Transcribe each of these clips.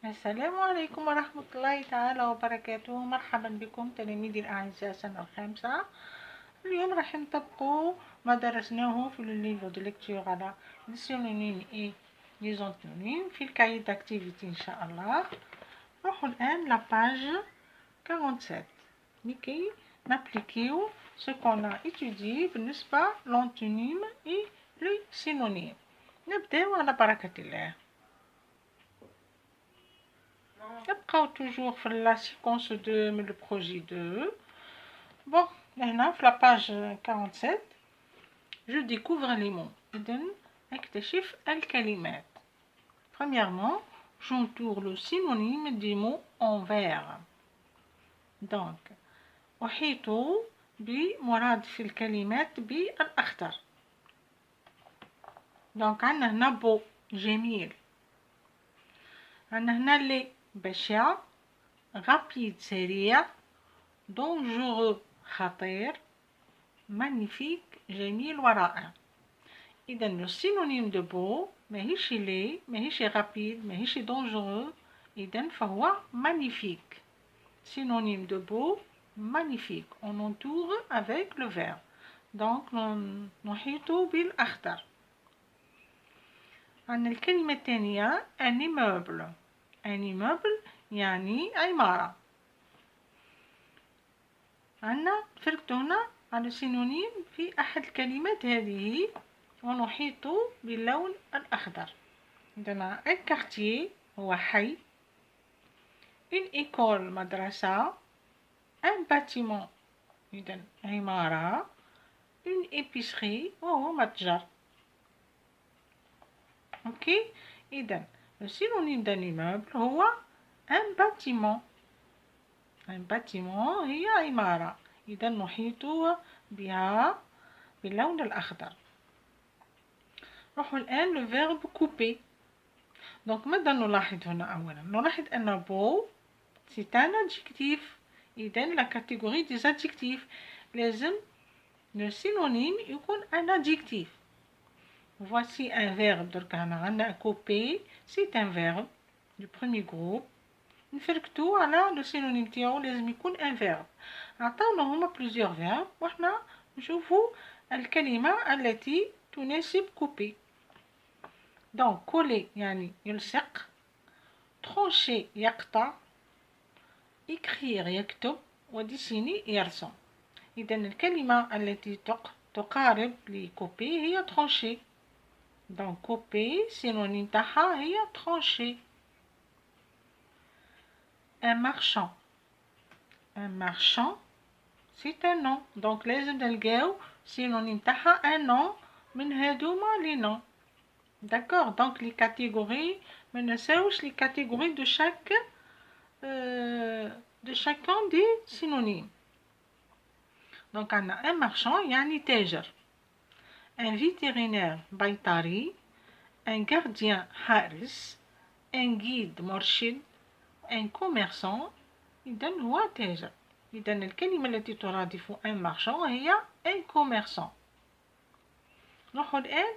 السلام عليكم ورحمة الله تعالى وبركاته. مرحبا بكم تلاميذي الأعزاء سنة الخامسة. اليوم راح نطبقوا ما درسناه في الليفر دو ليكتور على السينونيم اي لي زونتونيم في الكاي داكتيفيتي إن شاء الله. نروحوا الآن لاباج 47 لكي نابليكيو سو كون ا étudié بالنسبة لونتونيم اي لي سينونيم. نبداو على بركة الله. نبقاو توجور في لا سيكونس 2 من البروجي 2. بون هنا في لاباج 47 جو ديكوفر لي مو. إذن أكتشف الكلمات. Premièrement, j'entoure le synonyme des mots en vert. Donc أحيط بمرادف الكلمات بالأخضر. دونك عندنا هنا بو جميل، عندنا هنا لي بشع، غابيد سريع، دونجورو خطير، مانيفيك جميل ورائع. إذا لو سينونيم دو بو ماهيش لي، ماهيش غابيد، ماهيش دونجورو، إذا فهو مانيفيك. Synonyme de beau, magnifique. On entoure avec le vert. Donc نحيط بالأخضر. عن الكلمة الثانية un immeuble. Un immeuble يعني عمارة. عندنا فرقت هنا على سينونيم في أحد الكلمات هذه ونحيط باللون الأخضر. عندنا un quartier هو حي، une école مدرسة، un bâtiment إذن عمارة، une épicerie وهو متجر. اوكي، إذن le synonyme d'un immeuble هو un bâtiment. un bâtiment هي عمارة، إذا نحيط بها باللون الأخضر. نروحوا الآن le verbe couper. دونك ماذا نلاحظ هنا؟ أولا نلاحظ أن beau c'est un adjectif. إذا la catégorie des adjectifs لازم le synonyme يكون un adjectif. Voici un verbe. درك هنا عندنا couper c'est un verbe du premier groupe. نفركتو على le synonyme تاعو لازم يكون un verbe. عطاونا هما plusieurs verbes وحنا نشوفو الكلمة التي تناسب couper. donc coller يعني يلصق، trancher يقطع، écrire يكتب، وديسيني يرسم. إذا الكلمة التي تقارب لكوبي هي trancher. donc couper synonyme تاعها هي trancher. un marchand. un marchand c'est un nom. donc لازم نلقاو synonyme تاعها un nom من هادوما لي noms. d'accord. donc les catégories ما نساوش les catégories de chaque de chacun des synonymes. donc on a un marchand يعني تاجر، un vétérinaire بيطري، un gardien حارس، un guide مرشد، un commerçant إذا هو تاجر. إذا الكلمة التي ترادف un marchand هي un commerçant. نروحوا الآن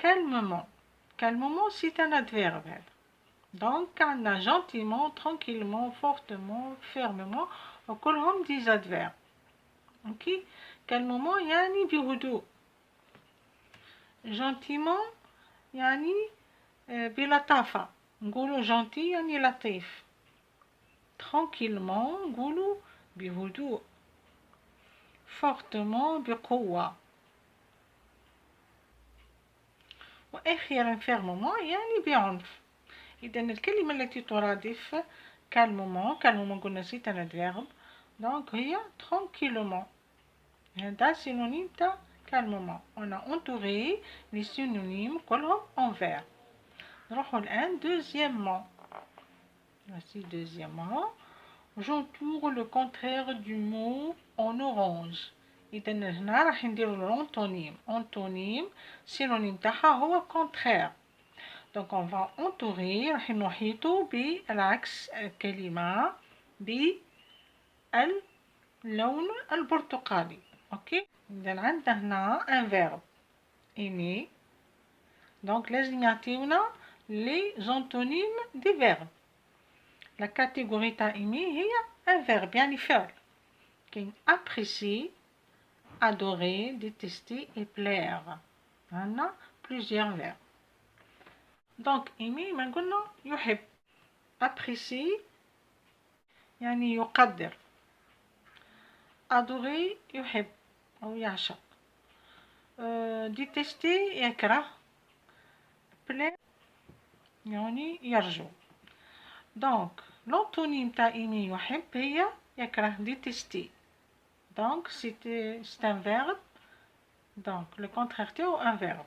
calmement. calmement c'est un adverbe هذا. donc عندنا gentiment، tranquillement، fortement، fermement وكلهم des adverbes. اوكي، calmement يعني بهدوء، gentiment يعني بلطافة، نقولوا gentil يعني لطيف، tranquillement نقولوا بهدوء، fortement بقوة، وأخيرا fermement يعني بعنف. إذا الكلمة التي ترادف calmement قلنا c'est un adverbe، donc هي tranquillement. هذا synonyme تاع calmement. on a entouré les synonymes كلهم en vert. نروحوا الآن deuxièmement. voici deuxièmement. j'entoure le contraire du mot en orange. إذا هنا راح نديرو l'antonyme. antonyme synonyme تاعها هو contraire. donc on va entourer راح نحيطو بالعكس الكلمة باللون البرتقالي. اوكي، إذا عندنا هنا un verbe aimer. donc لازم يعطيونا les antonymes des verbes. لا كاتيجوري تاع ايمي هي ان فيرب يعني فعل. كاين apprécier, adorer, détester et plaire. عندنا plusieurs verbes. دونك ايمي ما قلنا يحب. apprécier يعني يقدر. adorer يحب أو يعشق. détester يكره. plaire يعني يرجو. دونك لونتونيم تاع ايمي يحب هي يكره détester. Donc c'est un verbe. Donc le contraire تاعو un verbe.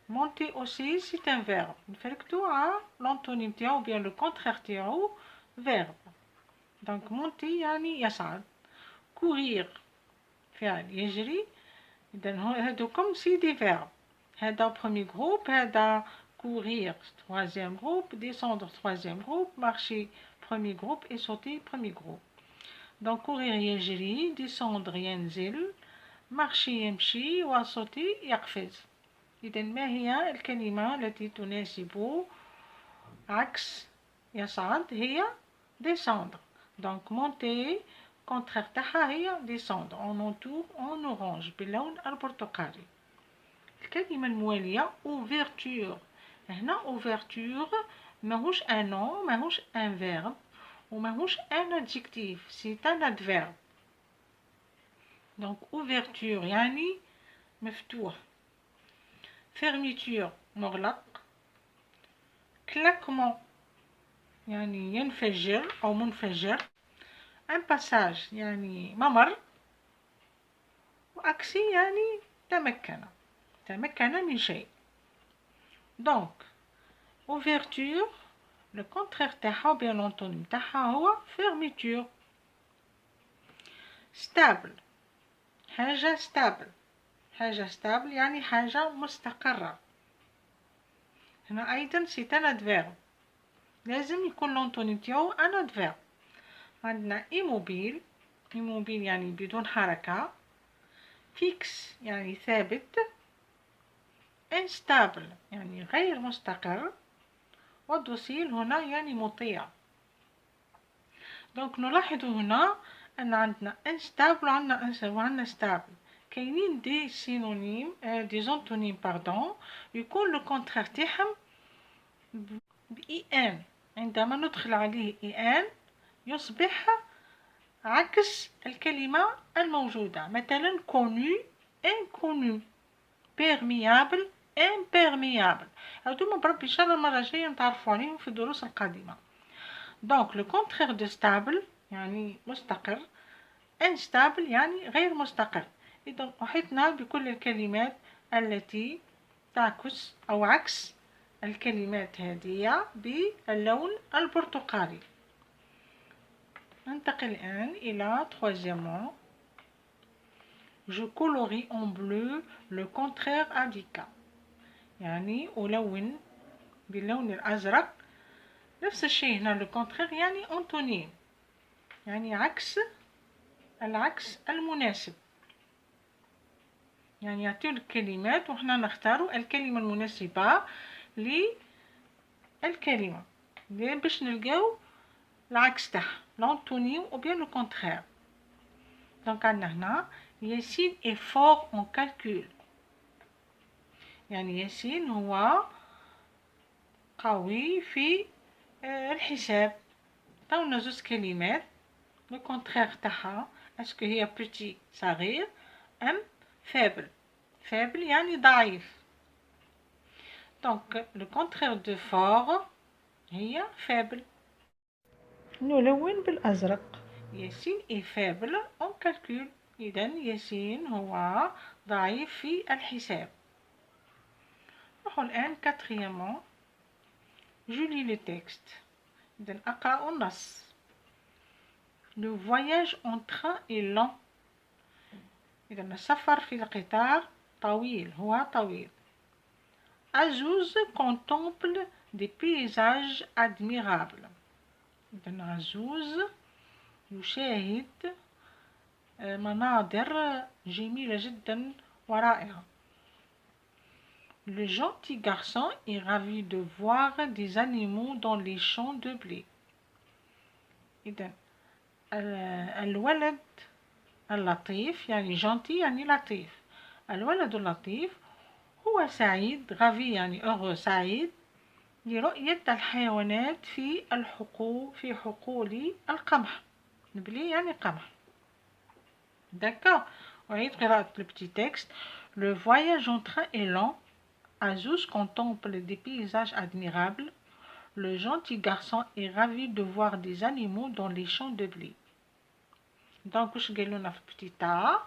Monter aussi c'est un verbe. نفرقتو على l'antonyme تاعو bien le contraire تاعو verbe. Donc monter يعني يصعد. courir فعل يجري. إذا هادو comme si des verbes. هذا premier groupe هذا courir troisième groupe, descendre troisième groupe, marcher premier groupe et sauter premier groupe. Donc courir يجري, descendre ينزل, marcher يمشي, وصوتي يقفز. إذا ما هي الكلمة التي تناسب عكس يصعد؟ هي descendre. Donc monter contraire تاعها هي descendre. On entoure en orange باللون البرتقالي. الكلمة الموالية ouverture. هنا ouverture ماهوش un nom, ماهوش un verbe وماهوش un adjectif, c'est un adverbe. Donc ouverture يعني مفتوح. fermeture مغلق. claquement يعني ينفجر أو منفجر. un passage يعني ممر. وأكسي يعني تمكن من شيء. Donc ouverture le contraire تاعها bien l'antonyme تاعها هو fermeture. stable حاجة stable يعني حاجة مستقرة. هنا أيضا c'est un adverbe. لازم يكون l'antonyme تاعو un adverbe. عندنا immobile يعني بدون حركة. fixe يعني ثابت. instable يعني غير مستقر. والدوسيل هنا يعني مطيع. دونك نلاحظ هنا أن عندنا instable وعندنا stable. كاينين دي سينونيم دي زونتونيم باردون يكون لو كونترير تاعهم بإي ان. عندما ندخل عليه إي ان يصبح عكس الكلمة الموجودة. مثلا connu inconnu, perméable imperméable. هادوما بربي إن شاء الله المرة الجاية نتعرفوا عليهم في الدروس القادمة. دونك لو كونترير دو stable يعني مستقر. instable يعني غير مستقر. إذا أحيطنا بكل الكلمات التي تعكس أو عكس الكلمات هذه باللون البرتقالي. ننتقل الآن إلى troisièmement. Je colorie en bleu le contraire indica. يعني ألون باللون الأزرق. نفس الشيء هنا le contraire يعني antonyme يعني العكس المناسب. يعني يعطيو الكلمات وحنا نختاروا الكلمة المناسبة للكلمة باش نلقاو العكس تاعها l'antonyme ou bien le contraire. Donc عندنا هنا ياسين est fort en calcul. يعني ياسين هو قوي في الحساب. عطاونا زوج كلمات le contraire تاعها اسكو هي petit صغير ام faible يعني ضعيف. Donc le contraire de fort هي faible. نلون بالأزرق. ياسين est faible en calcul. إذا ياسين هو ضعيف في الحساب. نروحو الآن quatrièmement. Je lis le texte. إذا أقرأ النص. Le voyage en train est lent. إذا السفر في القطار طويل هو طويل. Azouz contemple des paysages admirables. إذا عزوز يشاهد مناظر جميلة جدا ورائعة. Le gentil garçon est ravi de voir des animaux dans les champs de blé. إذا الولد اللطيف يعني gentil يعني لطيف. الولد اللطيف هو سعيد غافي يعني heureux سعيد لرؤية الحيوانات في حقول القمح. نبلي يعني قمح. D'accord. أعيد قراءة le petit texte. Le voyage en train est lent. Azouz contemple des paysages admirables. Le gentil garçon est ravi de voir des animaux dans les champs de blé. Donc, petit a.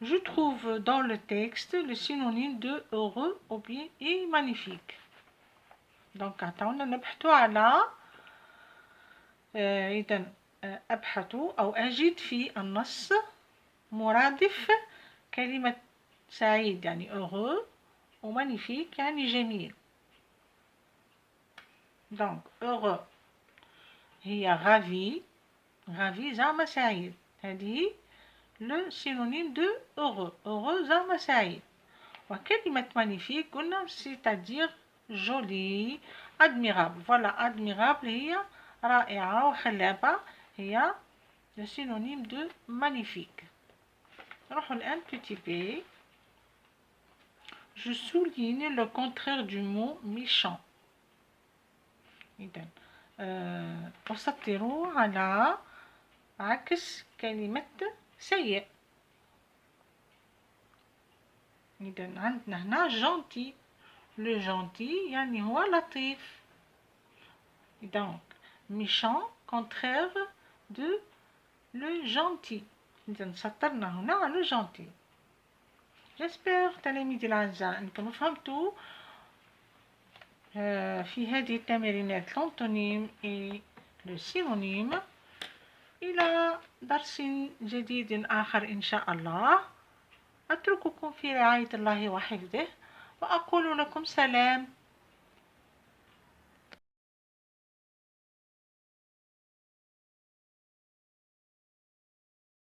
Je trouve dans le texte le synonyme de heureux ou bien et magnifique. Donc, عطاونا نبحثوا على إذا أبحث أو أجد في النص مرادف كلمة سعيد يعني heureux و magnifique يعني جميل. Donc, heureux هي ravi زعما سعيد. هذه le synonyme de heureux زعما سعيد. وكلمة magnifique قلنا c'est-à-dire joli, admirable. Voilà, admirable هي رائعة وخلابة هي le synonyme de magnifique. نروحوا الآن petit b. Je souligne le contraire du mot méchant. إذن أسطر على عكس كلمة سيء. إذن عندنا هنا gentil. Le gentil يعني هو لطيف. Donc méchant contraire de le gentil. إذن سطرنا هنا على le gentil. J'espère تلاميذي الأعزاء أنكم فهمتوا في هذه التمرينات الأنتونيم et le synonyme. إلى درس جديد آخر إن شاء الله. أترككم في رعاية الله وحفظه وأقول لكم سلام.